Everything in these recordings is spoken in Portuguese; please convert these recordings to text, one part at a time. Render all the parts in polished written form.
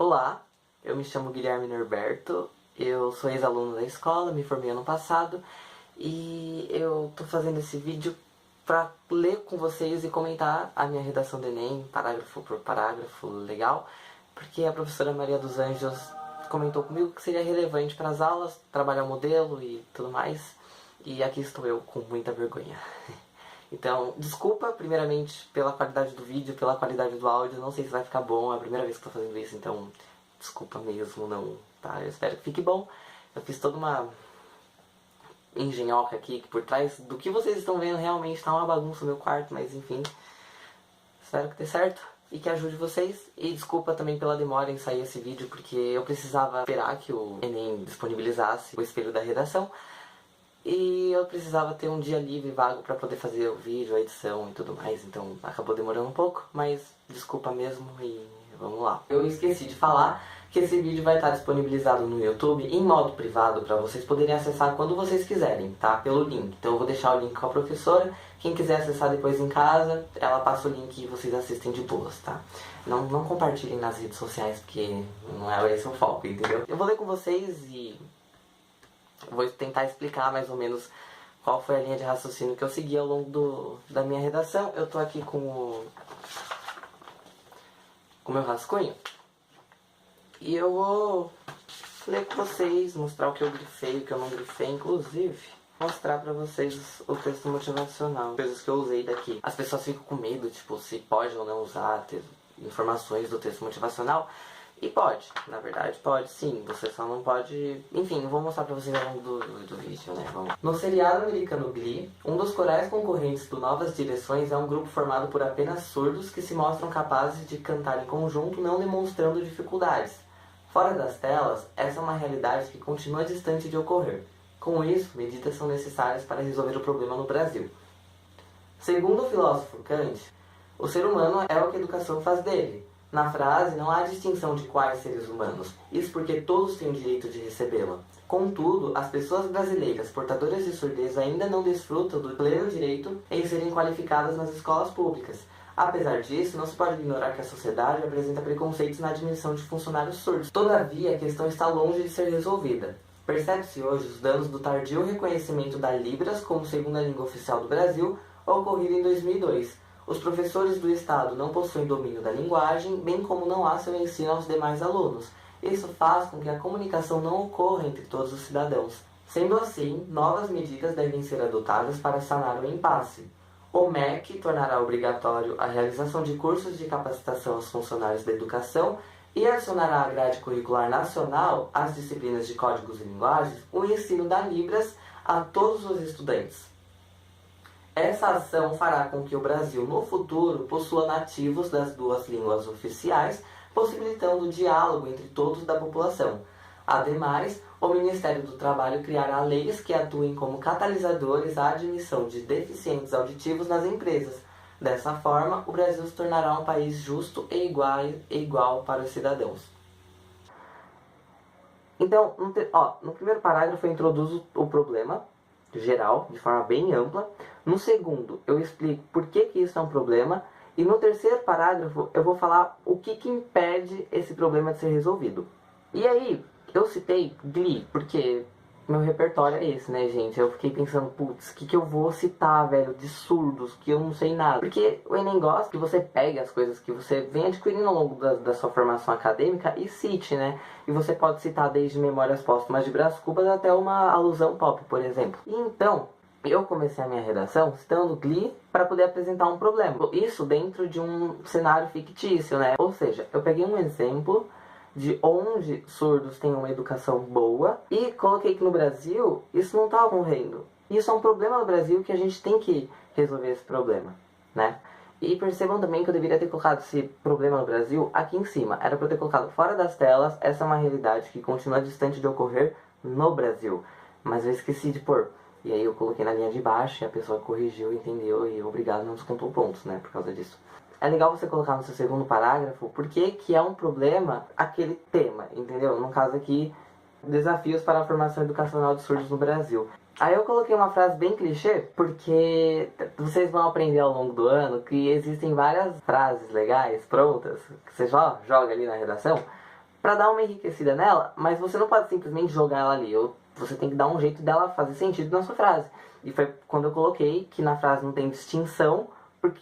Olá, eu me chamo Guilherme Norberto, eu sou ex-aluno da escola, me formei ano passado e eu tô fazendo esse vídeo para ler com vocês e comentar a minha redação do Enem, parágrafo por parágrafo, legal, porque a professora Maria dos Anjos comentou comigo que seria relevante para as aulas, trabalhar o modelo e tudo mais, e aqui estou eu com muita vergonha. Então, desculpa primeiramente pela qualidade do vídeo, pela qualidade do áudio, não sei se vai ficar bom, é a primeira vez que estou fazendo isso, então desculpa mesmo, não, tá? Eu espero que fique bom. Eu fiz toda uma engenhoca aqui, que por trás do que vocês estão vendo realmente está uma bagunça no meu quarto, mas enfim, espero que dê certo e que ajude vocês. E desculpa também pela demora em sair esse vídeo, porque eu precisava esperar que o Enem disponibilizasse o espelho da redação. E eu precisava ter um dia livre, vago, pra poder fazer o vídeo, a edição e tudo mais. Então acabou demorando um pouco, mas desculpa mesmo e vamos lá. Eu esqueci de falar que esse vídeo vai estar disponibilizado no YouTube em modo privado pra vocês poderem acessar quando vocês quiserem, tá? Pelo link. Então eu vou deixar o link com a professora. Quem quiser acessar depois em casa, ela passa o link e vocês assistem de boas, tá? Não compartilhem nas redes sociais, porque não é esse o foco, entendeu? Eu vou ler com vocês e vou tentar explicar mais ou menos qual foi a linha de raciocínio que eu segui ao longo da minha redação. Eu tô aqui com o meu rascunho e eu vou ler com vocês, mostrar o que eu grifei, o que eu não grifei, inclusive mostrar pra vocês o texto motivacional, coisas que eu usei daqui. As pessoas ficam com medo, tipo, se pode ou não usar informações do texto motivacional. E pode, na verdade pode sim, você só não pode... Enfim, vou mostrar pra vocês ao longo do vídeo, né? Vamos. No seriado americano Glee, um dos corais concorrentes do Novas Direções é um grupo formado por apenas surdos que se mostram capazes de cantar em conjunto, não demonstrando dificuldades. Fora das telas, essa é uma realidade que continua distante de ocorrer. Com isso, medidas são necessárias para resolver o problema no Brasil. Segundo o filósofo Kant, o ser humano é o que a educação faz dele. Na frase, não há distinção de quais seres humanos, isso porque todos têm o direito de recebê-la. Contudo, as pessoas brasileiras portadoras de surdez ainda não desfrutam do pleno direito em serem qualificadas nas escolas públicas. Apesar disso, não se pode ignorar que a sociedade apresenta preconceitos na admissão de funcionários surdos. Todavia, a questão está longe de ser resolvida. Percebe-se hoje os danos do tardio reconhecimento da Libras como segunda língua oficial do Brasil, ocorrido em 2002. Os professores do Estado não possuem domínio da linguagem, bem como não há seu ensino aos demais alunos. Isso faz com que a comunicação não ocorra entre todos os cidadãos. Sendo assim, novas medidas devem ser adotadas para sanar o impasse. O MEC tornará obrigatório a realização de cursos de capacitação aos funcionários da educação e adicionará à grade curricular nacional, às disciplinas de códigos e linguagens, o ensino da Libras a todos os estudantes. Essa ação fará com que o Brasil, no futuro, possua nativos das duas línguas oficiais, possibilitando o diálogo entre todos da população. Ademais, o Ministério do Trabalho criará leis que atuem como catalisadores à admissão de deficientes auditivos nas empresas. Dessa forma, o Brasil se tornará um país justo e igual para os cidadãos. Então, no primeiro parágrafo eu introduzo o problema geral, de forma bem ampla. No segundo, eu explico por que isso é um problema. E no terceiro parágrafo, eu vou falar o que impede esse problema de ser resolvido. E aí, eu citei Glee, porque meu repertório é esse, né, gente? Eu fiquei pensando, putz, o que eu vou citar, velho, de surdos, que eu não sei nada. Porque o Enem gosta que você pegue as coisas que você vem adquirindo ao longo da sua formação acadêmica e cite, né? E você pode citar desde Memórias Póstumas de Brás Cubas até uma alusão pop, por exemplo. E então, eu comecei a minha redação citando Glee para poder apresentar um problema. Isso dentro de um cenário fictício, né? Ou seja, eu peguei um exemplo de onde surdos têm uma educação boa e coloquei que no Brasil isso não está ocorrendo. Isso é um problema no Brasil que a gente tem que resolver esse problema, né? E percebam também que eu deveria ter colocado esse problema no Brasil aqui em cima. Era para eu ter colocado fora das telas, essa é uma realidade que continua distante de ocorrer no Brasil. Mas eu esqueci de pôr. E aí eu coloquei na linha de baixo e a pessoa corrigiu, entendeu? E obrigado, não descontou pontos, né? Por causa disso. É legal você colocar no seu segundo parágrafo porque que é um problema aquele tema, entendeu? No caso aqui, desafios para a formação educacional de surdos no Brasil. Aí eu coloquei uma frase bem clichê, porque vocês vão aprender ao longo do ano que existem várias frases legais, prontas, que você só joga ali na redação, pra dar uma enriquecida nela, mas você não pode simplesmente jogar ela ali. Você tem que dar um jeito dela fazer sentido na sua frase. E foi quando eu coloquei que na frase não tem distinção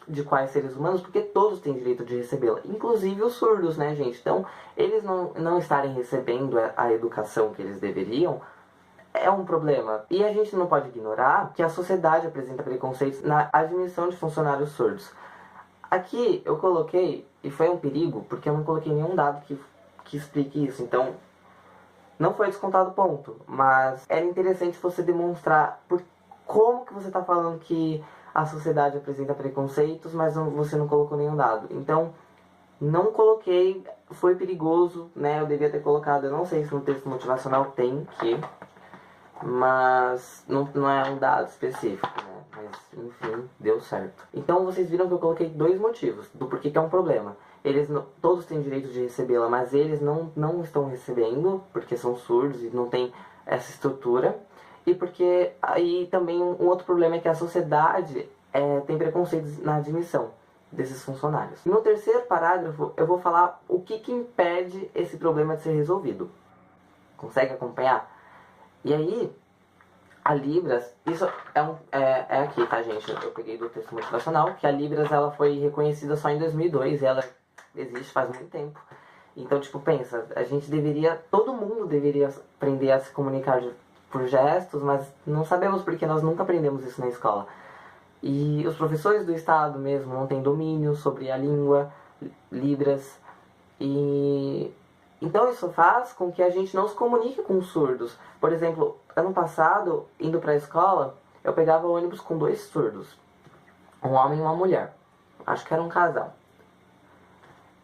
de quais seres humanos, porque todos têm direito de recebê-la, inclusive os surdos, né, gente? Então, eles não estarem recebendo a educação que eles deveriam é um problema. E a gente não pode ignorar que a sociedade apresenta preconceitos na admissão de funcionários surdos. Aqui eu coloquei, e foi um perigo, porque eu não coloquei nenhum dado que explique isso, então não foi descontado ponto, mas era interessante você demonstrar como que você está falando que a sociedade apresenta preconceitos, mas você não colocou nenhum dado. Então, não coloquei, foi perigoso, né? Eu devia ter colocado, eu não sei se no texto motivacional tem que, mas não é um dado específico, né? Mas, enfim, deu certo. Então, vocês viram que eu coloquei 2 motivos do porquê que é um problema. Todos têm direito de recebê-la, mas eles não estão recebendo, porque são surdos e não tem essa estrutura. E porque aí também um outro problema é que a sociedade tem preconceitos na admissão desses funcionários. No terceiro parágrafo, eu vou falar o que impede esse problema de ser resolvido. Consegue acompanhar? E aí, a Libras, isso é aqui, tá, gente? Eu peguei do texto motivacional, que a Libras ela foi reconhecida só em 2002 e ela existe faz muito tempo. Então, tipo, pensa, todo mundo deveria aprender a se comunicar por gestos, mas não sabemos porque nós nunca aprendemos isso na escola. E os professores do estado mesmo não têm domínio sobre a língua, Libras, e então isso faz com que a gente não se comunique com os surdos. Por exemplo, ano passado, indo para a escola, eu pegava ônibus com 2 surdos, um homem e uma mulher, acho que era um casal.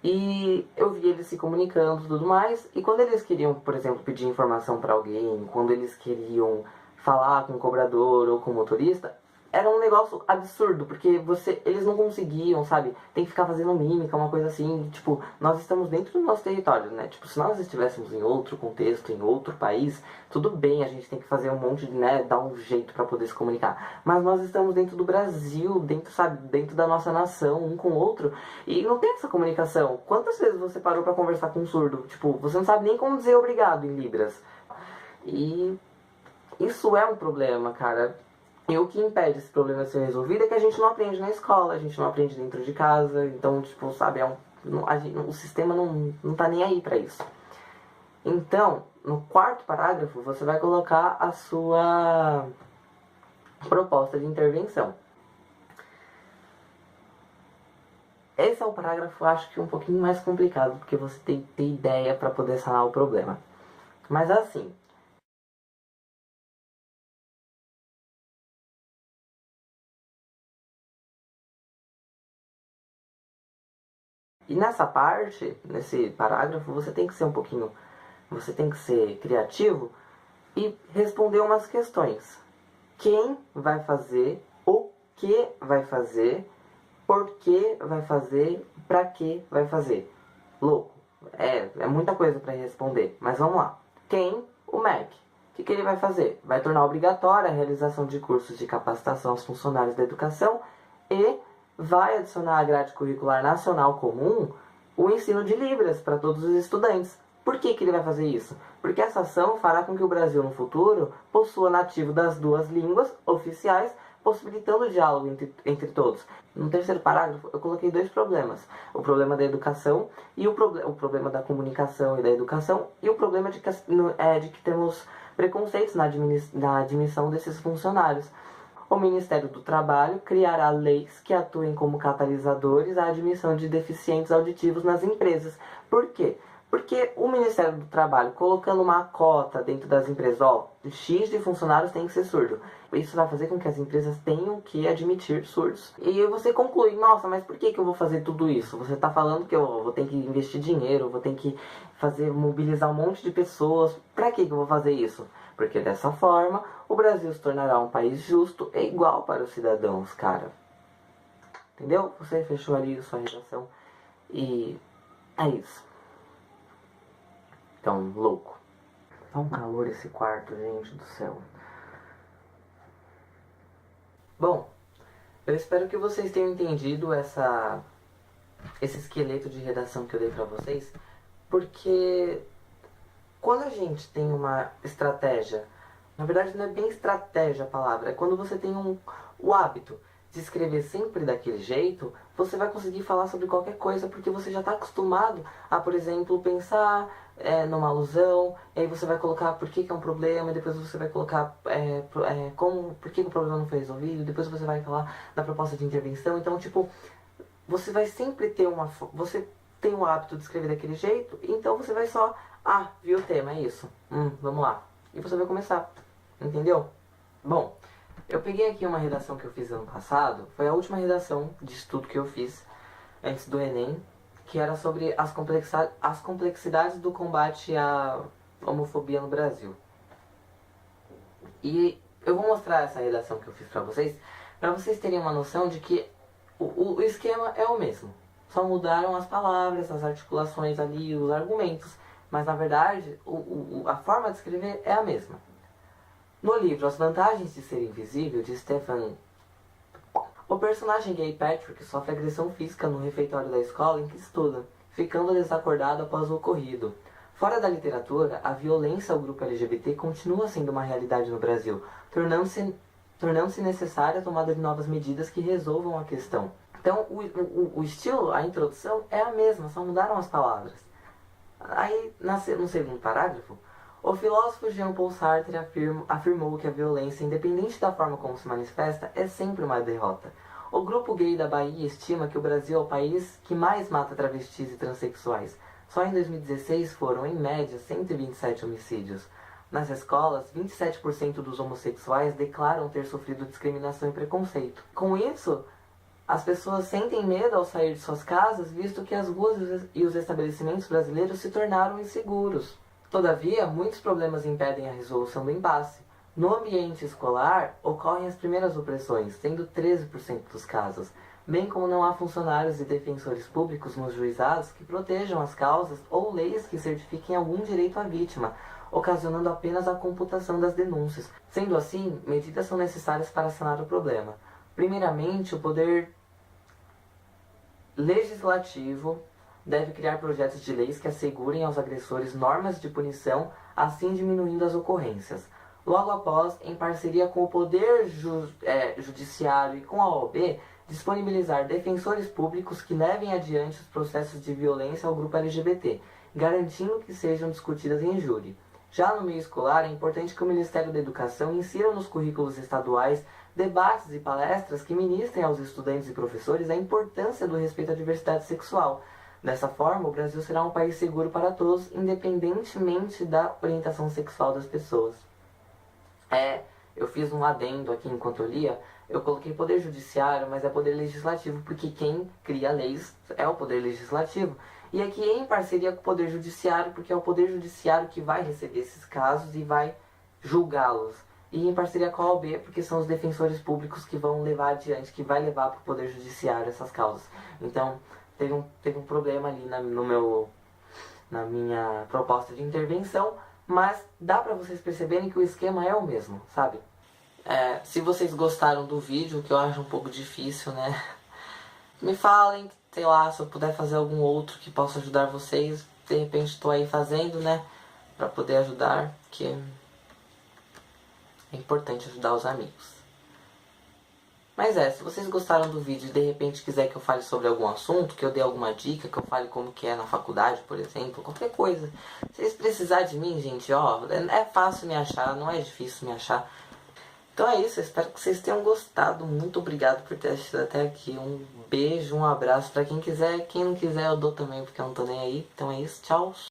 E eu vi eles se comunicando e tudo mais. E quando eles queriam, por exemplo, pedir informação para alguém, quando eles queriam falar com o cobrador ou com o motorista, era um negócio absurdo, porque eles não conseguiam, sabe? Tem que ficar fazendo mímica, uma coisa assim. Tipo, nós estamos dentro do nosso território, né? Tipo, se nós estivéssemos em outro contexto, em outro país, tudo bem, a gente tem que fazer um monte de, né? Dar um jeito para poder se comunicar. Mas nós estamos dentro do Brasil, dentro da nossa nação, um com o outro, e não tem essa comunicação. Quantas vezes você parou para conversar com um surdo? Tipo, você não sabe nem como dizer obrigado em Libras. E isso é um problema, cara. E o que impede esse problema de ser resolvido é que a gente não aprende na escola, a gente não aprende dentro de casa. Então, tipo, sabe, o sistema não tá nem aí pra isso. Então, no 4º parágrafo, você vai colocar a sua proposta de intervenção. Esse é o parágrafo, acho que um pouquinho mais complicado, porque você tem que ter ideia para poder sanar o problema. Mas assim, e nessa parte, nesse parágrafo, você tem que ser criativo e responder umas questões. Quem vai fazer, o que vai fazer, por que vai fazer, pra que vai fazer. Louco, é muita coisa para responder, mas vamos lá. Quem? O MEC. O que ele vai fazer? Vai tornar obrigatória a realização de cursos de capacitação aos funcionários da educação e vai adicionar à grade curricular nacional comum o ensino de Libras para todos os estudantes. Por que ele vai fazer isso? Porque essa ação fará com que o Brasil no futuro possua nativo das 2 línguas oficiais, possibilitando o diálogo entre todos. No 3º parágrafo, eu coloquei 2 problemas. O problema da educação e o problema da comunicação e da educação e o problema de que temos preconceitos na admissão desses funcionários. O Ministério do Trabalho criará leis que atuem como catalisadores à admissão de deficientes auditivos nas empresas. Por quê? Porque o Ministério do Trabalho, colocando uma cota dentro das empresas, X de funcionários tem que ser surdo. Isso vai fazer com que as empresas tenham que admitir surdos. E você conclui, nossa, mas por que eu vou fazer tudo isso? Você está falando que eu vou ter que investir dinheiro, vou ter que mobilizar um monte de pessoas. Para que eu vou fazer isso? Porque dessa forma, o Brasil se tornará um país justo e igual para os cidadãos, cara. Entendeu? Você fechou ali sua redação e é isso. Então, louco. Tá um calor esse quarto, gente do céu. Bom, eu espero que vocês tenham entendido esse esqueleto de redação que eu dei pra vocês. Porque quando a gente tem uma estratégia, na verdade não é bem estratégia a palavra, é quando você tem o hábito de escrever sempre daquele jeito, você vai conseguir falar sobre qualquer coisa, porque você já está acostumado a, por exemplo, pensar numa alusão, e aí você vai colocar por que é um problema, e depois você vai colocar por que o problema não foi resolvido, depois você vai falar da proposta de intervenção. Então, tipo, você vai sempre ter você tem o hábito de escrever daquele jeito, então você vai só, viu o tema, é isso, vamos lá. E você vai começar, entendeu? Bom, eu peguei aqui uma redação que eu fiz ano passado, foi a última redação de estudo que eu fiz antes do Enem, que era sobre as complexidades do combate à homofobia no Brasil. E eu vou mostrar essa redação que eu fiz pra vocês terem uma noção de que o esquema é o mesmo. Só mudaram as palavras, as articulações ali, os argumentos. Mas na verdade, a forma de escrever é a mesma. No livro As Vantagens de Ser Invisível, de Stefan, o personagem gay Patrick sofre agressão física no refeitório da escola em que estuda, ficando desacordado após o ocorrido. Fora da literatura, a violência ao grupo LGBT continua sendo uma realidade no Brasil, tornando-se necessária a tomada de novas medidas que resolvam a questão. Então, o estilo, a introdução é a mesma, só mudaram as palavras. Aí, no segundo parágrafo, o filósofo Jean-Paul Sartre afirmou que a violência, independente da forma como se manifesta, é sempre uma derrota. O grupo gay da Bahia estima que o Brasil é o país que mais mata travestis e transexuais. Só em 2016 foram, em média, 127 homicídios. Nas escolas, 27% dos homossexuais declaram ter sofrido discriminação e preconceito. Com isso, as pessoas sentem medo ao sair de suas casas, visto que as ruas e os estabelecimentos brasileiros se tornaram inseguros. Todavia, muitos problemas impedem a resolução do impasse. No ambiente escolar, ocorrem as primeiras opressões, sendo 13% dos casos, bem como não há funcionários e defensores públicos nos juizados que protejam as causas ou leis que certifiquem algum direito à vítima, ocasionando apenas a computação das denúncias. Sendo assim, medidas são necessárias para sanar o problema. Primeiramente, o poder legislativo deve criar projetos de leis que assegurem aos agressores normas de punição, assim diminuindo as ocorrências. Logo após, em parceria com o Poder Judiciário e com a OAB, disponibilizar defensores públicos que levem adiante os processos de violência ao grupo LGBT, garantindo que sejam discutidas em júri. Já no meio escolar, é importante que o Ministério da Educação insira nos currículos estaduais debates e palestras que ministrem aos estudantes e professores a importância do respeito à diversidade sexual. Dessa forma, o Brasil será um país seguro para todos, independentemente da orientação sexual das pessoas. Eu fiz um adendo aqui enquanto eu lia, eu coloquei poder judiciário, mas é poder legislativo, porque quem cria leis é o poder legislativo. E aqui em parceria com o poder judiciário, porque é o poder judiciário que vai receber esses casos e vai julgá-los. E em parceria com a OAB, porque são os defensores públicos que vão levar adiante, que vai levar para o poder judiciário essas causas. Então, teve um problema ali na minha proposta de intervenção, mas dá pra vocês perceberem que o esquema é o mesmo, sabe? Se vocês gostaram do vídeo, que eu acho um pouco difícil, né? Me falem, sei lá, se eu puder fazer algum outro que possa ajudar vocês. De repente estou aí fazendo, né? Pra poder ajudar, porque é importante ajudar os amigos. Mas se vocês gostaram do vídeo e de repente quiser que eu fale sobre algum assunto, que eu dê alguma dica, que eu fale como que é na faculdade, por exemplo, qualquer coisa. Se vocês precisarem de mim, gente, é fácil me achar, não é difícil me achar. Então é isso, eu espero que vocês tenham gostado. Muito obrigado por ter assistido até aqui. Um beijo, um abraço pra quem quiser. Quem não quiser eu dou também, porque eu não tô nem aí. Então é isso, tchau.